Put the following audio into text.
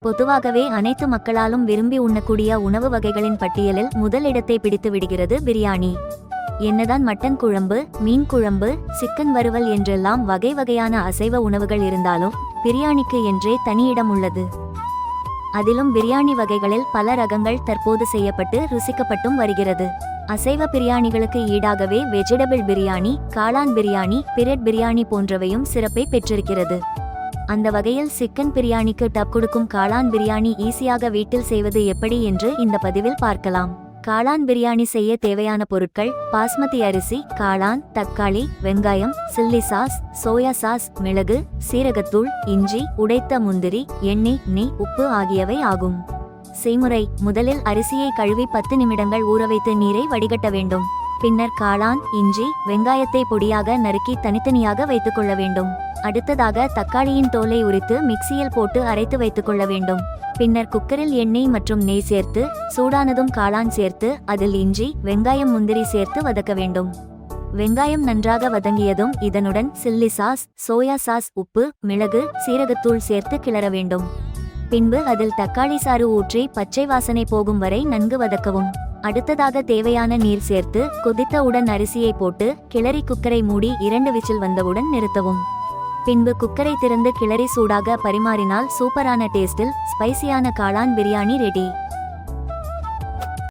பொதுவாகவே அனைத்து மக்களாலும் விரும்பி உண்ணக்கூடிய உணவு வகைகளின் பட்டியலில் முதல் இடத்தை பிடித்து விடுகிறது பிரியாணி. என்னதான் மட்டன் குழம்பு, மீன் குழம்பு, சிக்கன் வறுவல் என்றெல்லாம் வகை வகையான அசைவ உணவுகள் இருந்தாலும் பிரியாணிக்கு என்றே தனியிடம் உள்ளது. அதிலும் பிரியாணி வகைகளில் பல ரகங்கள் தற்போது செய்யப்பட்டு ருசிக்கப்பட்டும் வருகிறது. அசைவ பிரியாணிகளுக்கு ஈடாகவே வெஜிடபிள் பிரியாணி, காளான் பிரியாணி, பிரெட் பிரியாணி போன்றவையும் சிறப்பை பெற்றிருக்கிறது. அந்த வகையில் சிக்கன் பிரியாணிக்கு டப் கொடுக்கும் காளான் பிரியாணி ஈஸியாக வீட்டில் செய்வது எப்படி என்று இந்த பதிவில் பார்க்கலாம். காளான் பிரியாணி செய்ய தேவையான பொருட்கள்: பாஸ்மதி அரிசி, காளான், தக்காளி, வெங்காயம், சில்லி சாஸ், சோயா சாஸ், மிளகு, சீரகத்தூள், இஞ்சி, உடைத்த முந்திரி, எண்ணெய், நெய், உப்பு ஆகியவை ஆகும். செய்முறை: முதலில் அரிசியை கழுவி 10 நிமிடங்கள் ஊறவைத்து நீரை வடிகட்ட வேண்டும். பின்னர் காளான், இஞ்சி, வெங்காயத்தை பொடியாக நறுக்கி தனித்தனியாக வைத்துக் கொள்ள வேண்டும். அடுத்ததாக தக்காளியின் தோலை உரித்து மிக்சியில் போட்டு அரைத்து வைத்துக் கொள்ள வேண்டும். பின்னர் குக்கரில் எண்ணெய் மற்றும் நெய் சேர்த்து சூடானதும் காளான் சேர்த்து அதில் இஞ்சி, வெங்காயம், முந்திரி சேர்த்து வதக்க வேண்டும். வெங்காயம் நன்றாக வதங்கியதும் இதனுடன் சில்லி சாஸ், சோயா சாஸ், உப்பு, மிளகு, சீரகத்தூள் சேர்த்து கிளற வேண்டும். பின்பு அதில் தக்காளி சாறு ஊற்றி பச்சை வாசனை போகும் வரை நன்கு வதக்கவும். அடுத்ததாக தேவையான நீர் சேர்த்து கொதித்தவுடன் அரிசியை போட்டு கிளறி குக்கரை மூடி 2 விசில் வந்தவுடன் நிறுத்தவும். பின்பு குக்கரை திறந்து கிளறி சூடாக பரிமாறினால் சூப்பரான டேஸ்டில் ஸ்பைசியான காளான் பிரியாணி ரெடி.